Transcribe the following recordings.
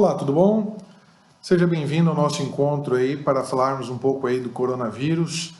Olá, tudo bom? Seja bem-vindo ao nosso encontro aí para falarmos um pouco aí do coronavírus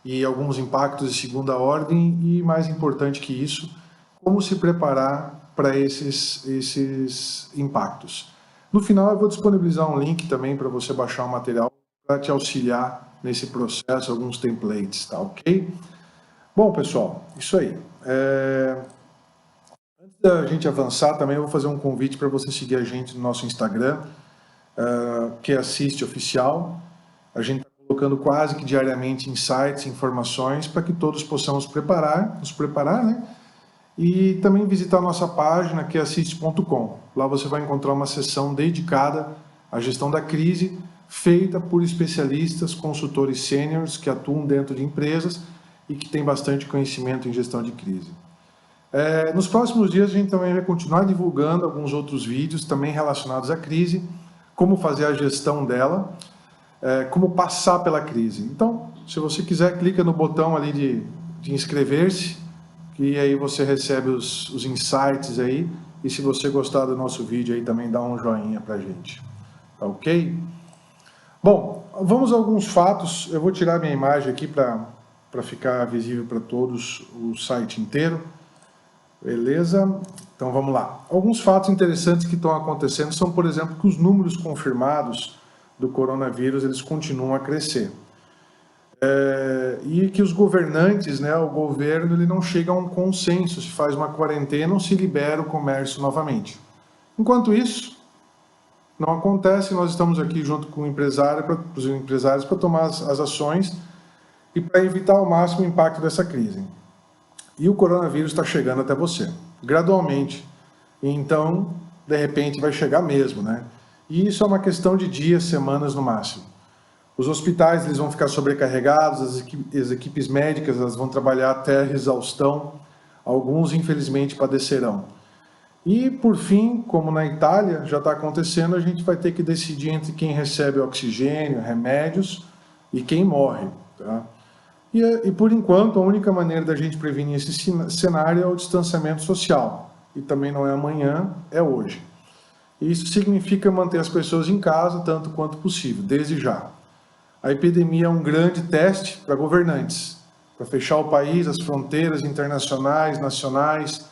e alguns impactos de segunda ordem e, mais importante que isso, como se preparar para esses impactos. No final, eu vou disponibilizar um link também para você baixar o material para te auxiliar nesse processo, alguns templates, tá ok? Bom, pessoal, isso aí. Antes da gente avançar, também eu vou fazer um convite para você seguir a gente no nosso Instagram, que é Assiste Oficial. A gente está colocando quase que diariamente insights, informações, para que todos possamos nos preparar, né? E também visitar a nossa página, que é assiste.com. Lá você vai encontrar uma seção dedicada à gestão da crise, feita por especialistas, consultores sêniores que atuam dentro de empresas e que têm bastante conhecimento em gestão de crise. Nos próximos dias a gente também vai continuar divulgando alguns outros vídeos também relacionados à crise, como fazer a gestão dela, como passar pela crise. Então, se você quiser, clica no botão ali de inscrever-se, e aí você recebe os insights aí, e se você gostar do nosso vídeo aí também dá um joinha pra gente, tá ok? Bom, vamos a alguns fatos, eu vou tirar minha imagem aqui para ficar visível para todos o site inteiro. Beleza? Então vamos lá. Alguns fatos interessantes que estão acontecendo são, por exemplo, que os números confirmados do coronavírus eles continuam a crescer. E que os governantes, né, o governo, ele não chega a um consenso, se faz uma quarentena ou se libera o comércio novamente. Enquanto isso, não acontece, nós estamos aqui junto com os empresários para tomar as ações e para evitar ao máximo o impacto dessa crise. E o coronavírus está chegando até você, gradualmente. Então, de repente, vai chegar mesmo, né? E isso é uma questão de dias, semanas no máximo. Os hospitais eles vão ficar sobrecarregados, as equipes médicas elas vão trabalhar até a exaustão, alguns, infelizmente, padecerão. E, por fim, como na Itália já está acontecendo, a gente vai ter que decidir entre quem recebe oxigênio, remédios e quem morre, tá? E, por enquanto, a única maneira da gente prevenir esse cenário é o distanciamento social. E também não é amanhã, é hoje. E isso significa manter as pessoas em casa tanto quanto possível, desde já. A epidemia é um grande teste para governantes, para fechar o país, as fronteiras internacionais, nacionais,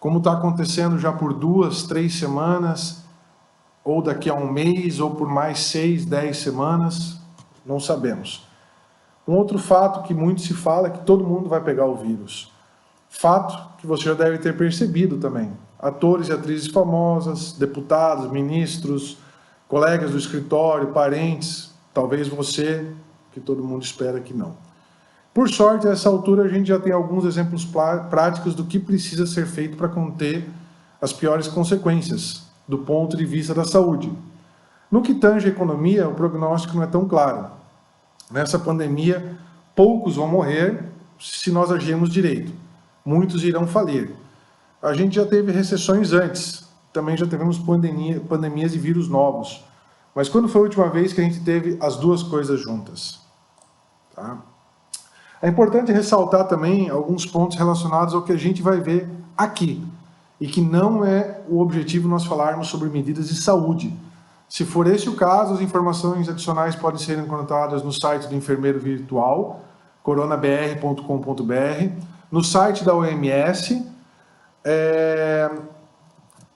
como está acontecendo já por 2, 3 semanas, ou daqui a um mês, ou por mais 6, 10 semanas, não sabemos. Um outro fato que muito se fala é que todo mundo vai pegar o vírus. Fato que você já deve ter percebido também. Atores e atrizes famosas, deputados, ministros, colegas do escritório, parentes, talvez você, que todo mundo espera que não. Por sorte, a essa altura a gente já tem alguns exemplos práticos do que precisa ser feito para conter as piores consequências do ponto de vista da saúde. No que tange a economia, o prognóstico não é tão claro. Nessa pandemia, poucos vão morrer se nós agirmos direito. Muitos irão falir. A gente já teve recessões antes, também já tivemos pandemias de vírus novos. Mas quando foi a última vez que a gente teve as duas coisas juntas? Tá? É importante ressaltar também alguns pontos relacionados ao que a gente vai ver aqui, e que não é o objetivo nós falarmos sobre medidas de saúde. Se for esse o caso, as informações adicionais podem ser encontradas no site do Enfermeiro Virtual, coronabr.com.br, no site da OMS,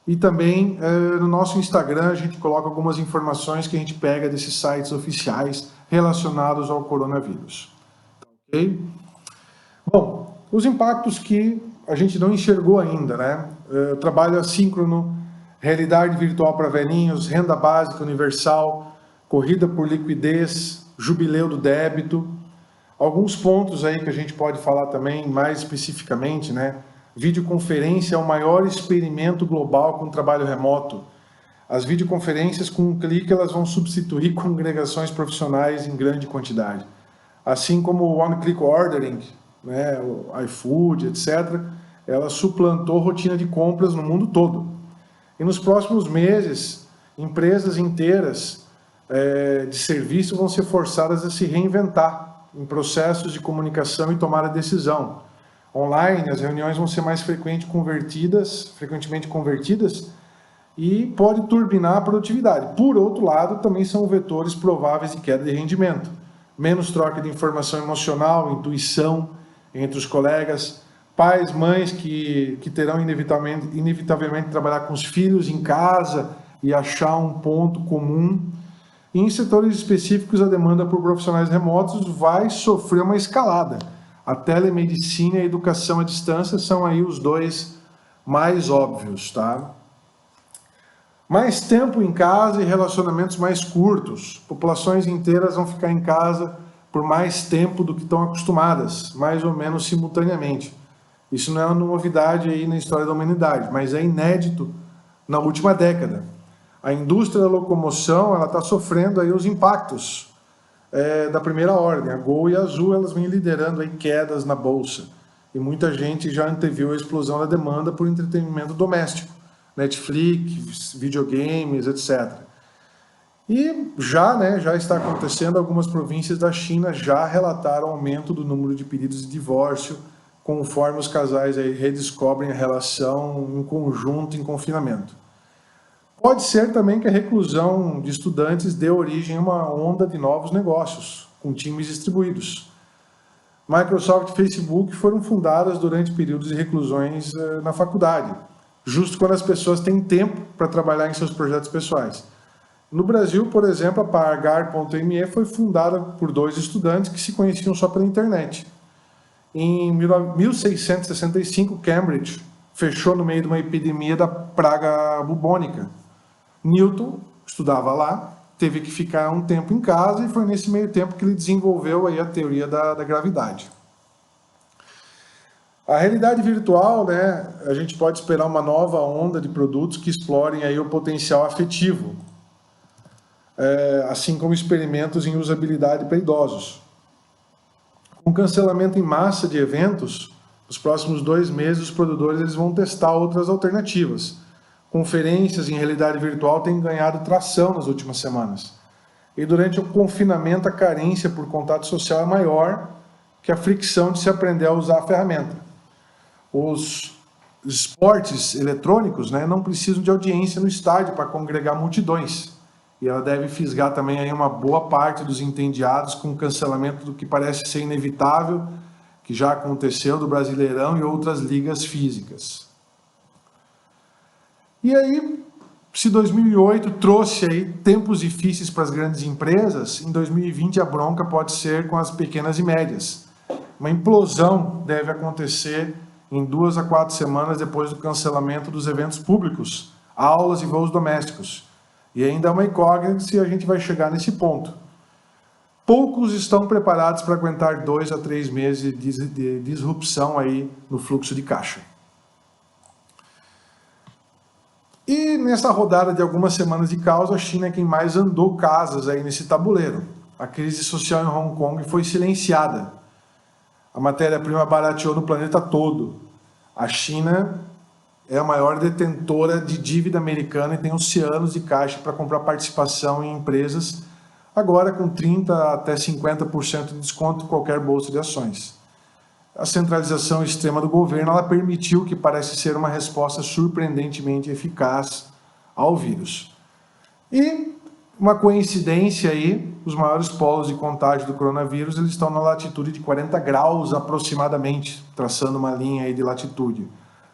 e também no nosso Instagram a gente coloca algumas informações que a gente pega desses sites oficiais relacionados ao coronavírus. Ok? Bom, os impactos que a gente não enxergou ainda, né? Trabalho assíncrono, realidade virtual para velhinhos, renda básica universal, corrida por liquidez, jubileu do débito. Alguns pontos aí que a gente pode falar também mais especificamente, né? Videoconferência é o maior experimento global com trabalho remoto. As videoconferências, com um clique, elas vão substituir congregações profissionais em grande quantidade. Assim como o one-click ordering, né? O iFood, etc., ela suplantou rotina de compras no mundo todo. E nos próximos meses, empresas inteiras de serviço vão ser forçadas a se reinventar em processos de comunicação e tomada de decisão. Online, as reuniões vão ser mais frequentemente convertidas e pode turbinar a produtividade. Por outro lado, também são vetores prováveis de queda de rendimento. Menos troca de informação emocional, intuição entre os colegas, pais, mães que terão inevitavelmente trabalhar com os filhos em casa e achar um ponto comum. E em setores específicos, a demanda por profissionais remotos vai sofrer uma escalada. A telemedicina e a educação à distância são aí os dois mais óbvios, tá? Mais tempo em casa e relacionamentos mais curtos. Populações inteiras vão ficar em casa por mais tempo do que estão acostumadas, mais ou menos simultaneamente. Isso não é uma novidade aí na história da humanidade, mas é inédito na última década. A indústria da locomoção ela está sofrendo aí os impactos da primeira ordem. A Gol e a Azul elas vêm liderando aí quedas na bolsa. E muita gente já anteviu a explosão da demanda por entretenimento doméstico. Netflix, videogames, etc. E já está acontecendo, algumas províncias da China já relataram aumento do número de pedidos de divórcio, conforme os casais aí redescobrem a relação em conjunto em confinamento. Pode ser também que a reclusão de estudantes dê origem a uma onda de novos negócios, com times distribuídos. Microsoft e Facebook foram fundadas durante períodos de reclusões na faculdade, justo quando as pessoas têm tempo para trabalhar em seus projetos pessoais. No Brasil, por exemplo, a Pagar.me foi fundada por 2 estudantes que se conheciam só pela internet. Em 1665, Cambridge fechou no meio de uma epidemia da praga bubônica. Newton estudava lá, teve que ficar um tempo em casa e foi nesse meio tempo que ele desenvolveu aí a teoria da gravidade. A realidade virtual, a gente pode esperar uma nova onda de produtos que explorem aí o potencial afetivo, assim como experimentos em usabilidade para idosos. Com cancelamento em massa de eventos, nos próximos 2 meses os produtores eles vão testar outras alternativas. Conferências em realidade virtual têm ganhado tração nas últimas semanas. E durante o confinamento a carência por contato social é maior que a fricção de se aprender a usar a ferramenta. Os esportes eletrônicos não precisam de audiência no estádio para congregar multidões. E ela deve fisgar também aí uma boa parte dos entediados com o cancelamento do que parece ser inevitável, que já aconteceu do Brasileirão e outras ligas físicas. E aí, se 2008 trouxe aí tempos difíceis para as grandes empresas, em 2020 a bronca pode ser com as pequenas e médias. Uma implosão deve acontecer em 2 a 4 semanas depois do cancelamento dos eventos públicos, aulas e voos domésticos. E ainda é uma incógnita se a gente vai chegar nesse ponto. Poucos estão preparados para aguentar 2 a 3 meses de disrupção aí no fluxo de caixa. E nessa rodada de algumas semanas de caos, a China é quem mais andou casas aí nesse tabuleiro. A crise social em Hong Kong foi silenciada. A matéria-prima barateou no planeta todo. A China é a maior detentora de dívida americana e tem oceanos de caixa para comprar participação em empresas, agora com 30% até 50% de desconto em qualquer bolsa de ações. A centralização extrema do governo ela permitiu que parece ser uma resposta surpreendentemente eficaz ao vírus. E uma coincidência aí, os maiores polos de contágio do coronavírus eles estão na latitude de 40 graus aproximadamente, traçando uma linha aí de latitude.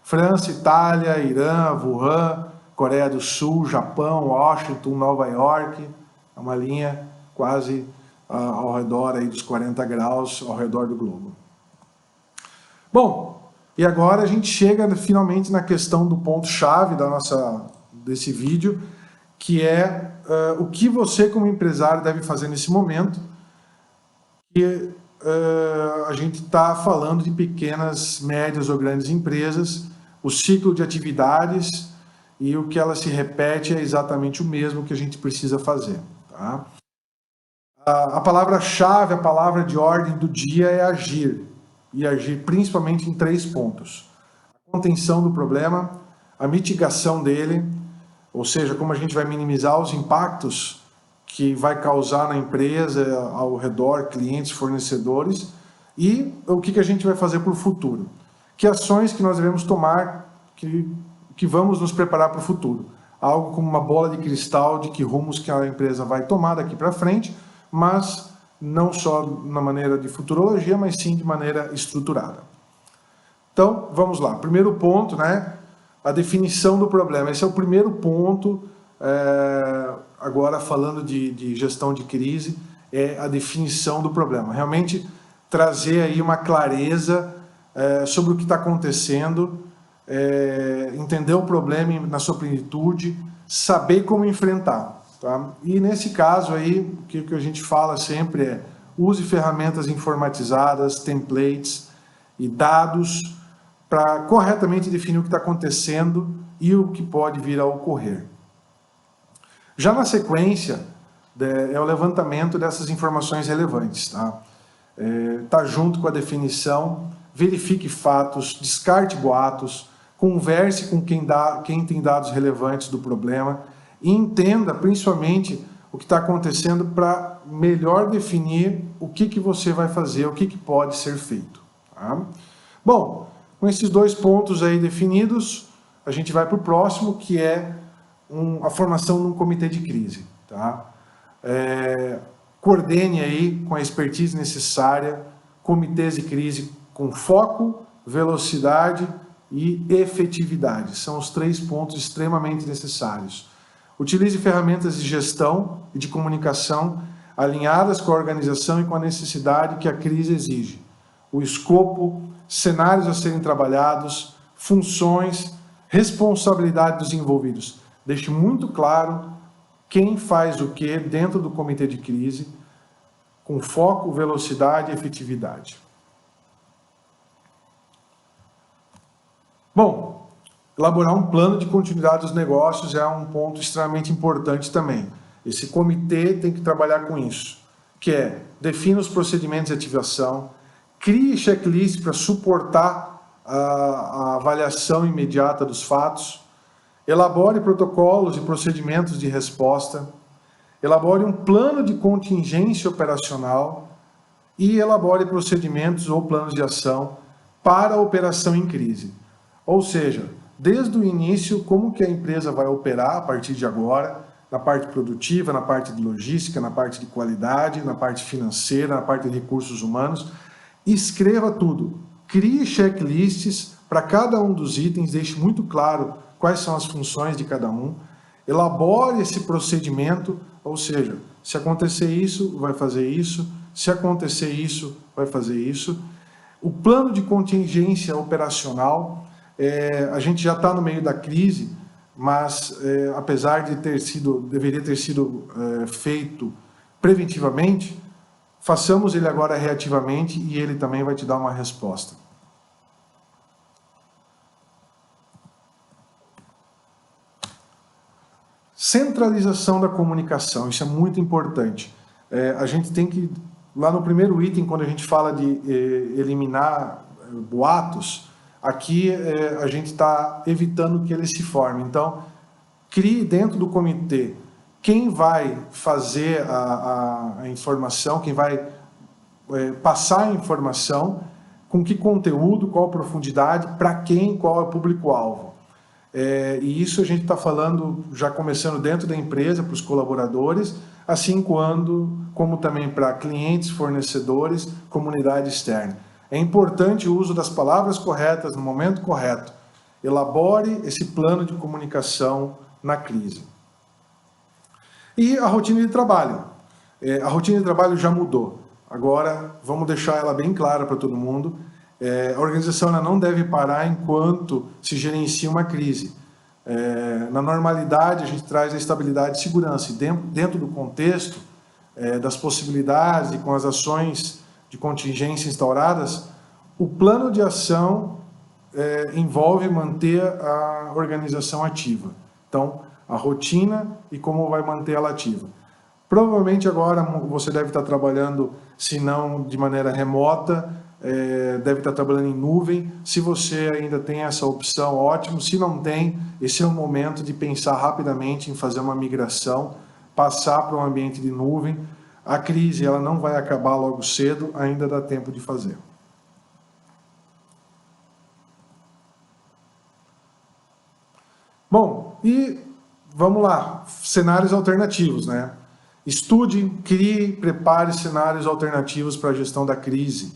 França, Itália, Irã, Wuhan, Coreia do Sul, Japão, Washington, Nova York, é uma linha quase ao redor aí dos 40 graus ao redor do globo. Bom, e agora a gente chega finalmente na questão do ponto-chave desse vídeo, que é o que você como empresário deve fazer nesse momento. E a gente está falando de pequenas, médias ou grandes empresas, o ciclo de atividades e o que ela se repete é exatamente o mesmo que a gente precisa fazer. Tá? A palavra-chave, a palavra de ordem do dia é agir. E agir principalmente em 3 pontos. A contenção do problema, a mitigação dele, ou seja, como a gente vai minimizar os impactos que vai causar na empresa, ao redor, clientes, fornecedores, e o que a gente vai fazer para o futuro. Que ações que nós devemos tomar, que vamos nos preparar para o futuro. algo como uma bola de cristal de que rumos que a empresa vai tomar daqui para frente, mas não só na maneira de futurologia, mas sim de maneira estruturada. Então, vamos lá. Primeiro ponto, né? A definição do problema. Esse é o primeiro ponto, agora falando de gestão de crise, é a definição do problema. Realmente trazer aí uma clareza sobre o que está acontecendo, entender o problema na sua plenitude, saber como enfrentar. Tá? E nesse caso aí, o que a gente fala sempre é use ferramentas informatizadas, templates e dados para corretamente definir o que está acontecendo e o que pode vir a ocorrer. Já na sequência, é o levantamento dessas informações relevantes. Tá junto com a definição, verifique fatos, descarte boatos, converse com quem tem dados relevantes do problema e entenda principalmente o que está acontecendo para melhor definir o que você vai fazer, o que pode ser feito. Tá? Bom, com esses dois pontos aí definidos, a gente vai para o próximo, que é a formação de um comitê de crise. Tá? Coordene aí com a expertise necessária, comitês de crise com foco, velocidade e efetividade. São os 3 pontos extremamente necessários. Utilize ferramentas de gestão e de comunicação alinhadas com a organização e com a necessidade que a crise exige. O escopo, cenários a serem trabalhados, funções, responsabilidade dos envolvidos. Deixe muito claro quem faz o que dentro do comitê de crise, com foco, velocidade e efetividade. Bom, elaborar um plano de continuidade dos negócios é um ponto extremamente importante também. Esse comitê tem que trabalhar com isso, que é defina os procedimentos de ativação, crie checklist para suportar a avaliação imediata dos fatos, elabore protocolos e procedimentos de resposta, elabore um plano de contingência operacional e elabore procedimentos ou planos de ação para a operação em crise. Ou seja, desde o início, como que a empresa vai operar a partir de agora, na parte produtiva, na parte de logística, na parte de qualidade, na parte financeira, na parte de recursos humanos. Escreva tudo. Crie checklists para cada um dos itens, deixe muito claro quais são as funções de cada um. Elabore esse procedimento, ou seja, se acontecer isso, vai fazer isso, se acontecer isso, vai fazer isso. O plano de contingência operacional, a gente já está no meio da crise, mas apesar de deveria ter sido feito preventivamente, façamos ele agora reativamente e ele também vai te dar uma resposta. Centralização da comunicação, isso é muito importante. A gente tem que, lá no primeiro item, quando a gente fala de eliminar boatos, aqui a gente está evitando que ele se forme. Então, crie dentro do comitê quem vai fazer a informação, quem vai passar a informação, com que conteúdo, qual profundidade, para quem, qual é o público-alvo. E isso a gente está falando, já começando dentro da empresa, para os colaboradores, assim como também para clientes, fornecedores, comunidade externa. É importante o uso das palavras corretas no momento correto. Elabore esse plano de comunicação na crise. E a rotina de trabalho. A rotina de trabalho já mudou. Agora, vamos deixar ela bem clara para todo mundo. A organização ela não deve parar enquanto se gerencia uma crise. Na normalidade, a gente traz a estabilidade e segurança. E dentro do contexto das possibilidades e com as ações de contingência instauradas, o plano de ação envolve manter a organização ativa. Então, a rotina e como vai manter ela ativa. Provavelmente agora você deve estar trabalhando, se não de maneira remota, deve estar trabalhando em nuvem. Se você ainda tem essa opção, ótimo. Se não tem, esse é o momento de pensar rapidamente em fazer uma migração, passar para um ambiente de nuvem. A crise ela não vai acabar logo cedo, ainda dá tempo de fazer. Bom, e vamos lá, cenários alternativos, né? Estude, crie, prepare cenários alternativos para a gestão da crise.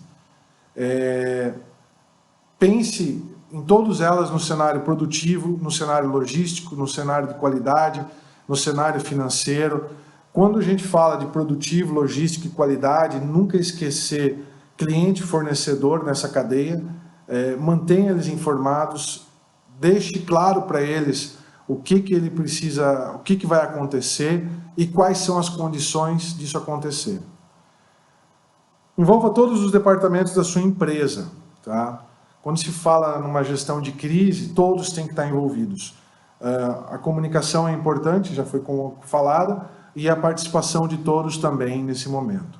Pense em todas elas no cenário produtivo, no cenário logístico, no cenário de qualidade, no cenário financeiro. Quando a gente fala de produtivo, logístico e qualidade, nunca esquecer cliente e fornecedor nessa cadeia, mantenha eles informados, deixe claro para eles o que ele precisa, o que vai acontecer e quais são as condições disso acontecer. Envolva todos os departamentos da sua empresa, tá? Quando se fala numa gestão de crise, todos têm que estar envolvidos. A comunicação é importante, já foi falada, e a participação de todos também nesse momento.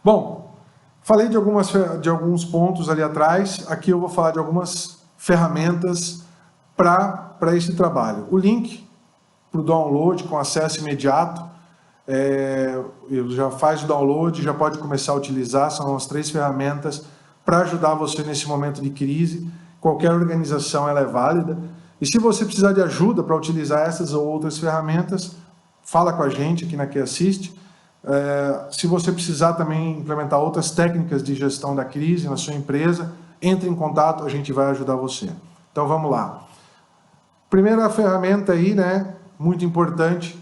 Bom, falei de alguns pontos ali atrás, aqui eu vou falar de algumas ferramentas para esse trabalho. O link para o download com acesso imediato, já faz o download, já pode começar a utilizar, são as 3 ferramentas para ajudar você nesse momento de crise. Qualquer organização ela é válida, e se você precisar de ajuda para utilizar essas ou outras ferramentas, fala com a gente aqui na QAssist. Se você precisar também implementar outras técnicas de gestão da crise na sua empresa, entre em contato, a gente vai ajudar você. Então vamos lá. Primeira ferramenta aí, né, muito importante,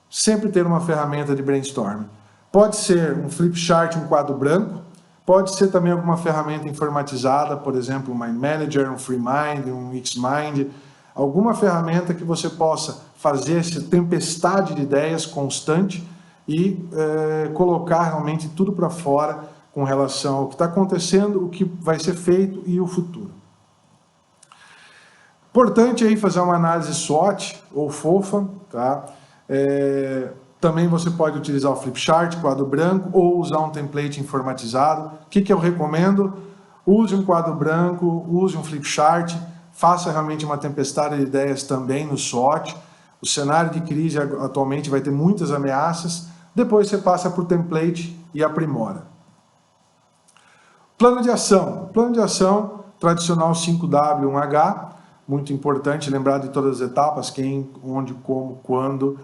sempre ter uma ferramenta de brainstorming. Pode ser um flip chart, um quadro branco, pode ser também alguma ferramenta informatizada, por exemplo, um Mind Manager, um FreeMind, um Xmind, alguma ferramenta que você possa fazer essa tempestade de ideias constante e colocar realmente tudo para fora com relação ao que está acontecendo, o que vai ser feito e o futuro. Importante aí fazer uma análise SWOT ou FOFA, tá? Também você pode utilizar o Flipchart, quadro branco, ou usar um template informatizado. O que eu recomendo? Use um quadro branco, use um Flipchart, faça realmente uma tempestade de ideias também no SWOT. O cenário de crise atualmente vai ter muitas ameaças, depois você passa por template e aprimora. Plano de ação. Plano de ação, tradicional 5W, 1H, muito importante lembrar de todas as etapas, quem, onde, como, quando.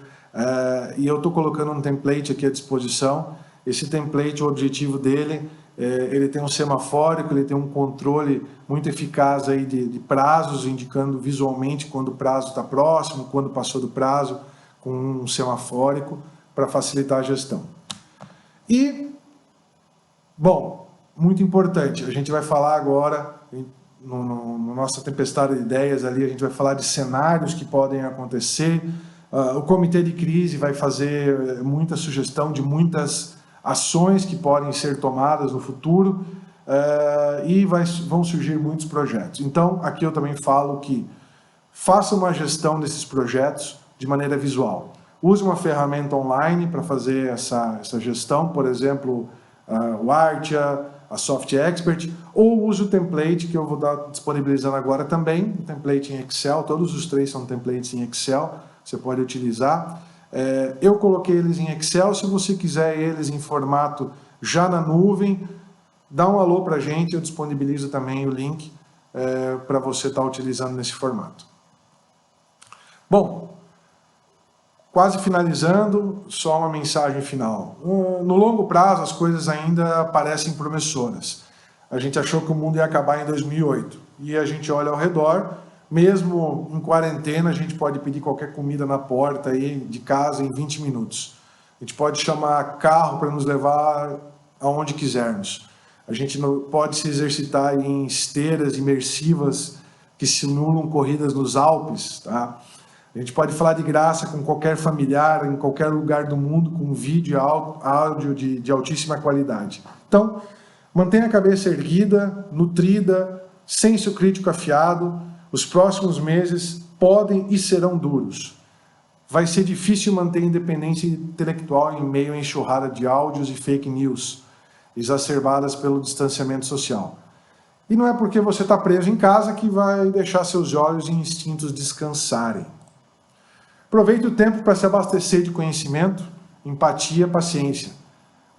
E eu estou colocando um template aqui à disposição. Esse template, o objetivo dele, ele tem um semafórico, ele tem um controle muito eficaz aí de prazos, indicando visualmente quando o prazo está próximo, quando passou do prazo, com um semafórico, para facilitar a gestão. E, bom, muito importante, a gente vai falar agora, no nossa tempestade de ideias ali, a gente vai falar de cenários que podem acontecer. O comitê de crise vai fazer muita sugestão de muitas ações que podem ser tomadas no futuro e vão surgir muitos projetos. Então, aqui eu também falo que faça uma gestão desses projetos de maneira visual. Use uma ferramenta online para fazer essa gestão, por exemplo, o Artia, a Soft Expert, ou use o template que eu vou estar disponibilizando agora também, o template em Excel, todos os 3 são templates em Excel, você pode utilizar. Eu coloquei eles em Excel, se você quiser eles em formato já na nuvem, dá um alô para a gente, eu disponibilizo também o link para você estar utilizando nesse formato. Bom, quase finalizando, só uma mensagem final. No longo prazo, as coisas ainda parecem promissoras. A gente achou que o mundo ia acabar em 2008. E a gente olha ao redor, mesmo em quarentena, a gente pode pedir qualquer comida na porta aí de casa em 20 minutos. A gente pode chamar carro para nos levar aonde quisermos. A gente pode se exercitar em esteiras imersivas que simulam corridas nos Alpes, tá? A gente pode falar de graça com qualquer familiar, em qualquer lugar do mundo, com vídeo e áudio de altíssima qualidade. Então, mantenha a cabeça erguida, nutrida, senso crítico afiado. Os próximos meses podem e serão duros. Vai ser difícil manter a independência intelectual em meio à enxurrada de áudios e fake news, exacerbadas pelo distanciamento social. E não é porque você está preso em casa que vai deixar seus olhos e instintos descansarem. Aproveite o tempo para se abastecer de conhecimento, empatia, paciência.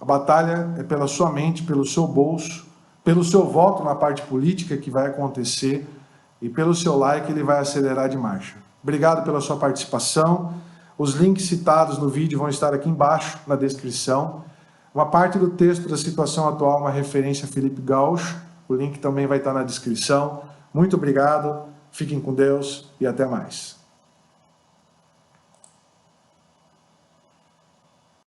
A batalha é pela sua mente, pelo seu bolso, pelo seu voto na parte política que vai acontecer e pelo seu like ele vai acelerar de marcha. Obrigado pela sua participação. Os links citados no vídeo vão estar aqui embaixo na descrição. Uma parte do texto da situação atual, uma referência a Felipe Gauch. O link também vai estar na descrição. Muito obrigado, fiquem com Deus e até mais.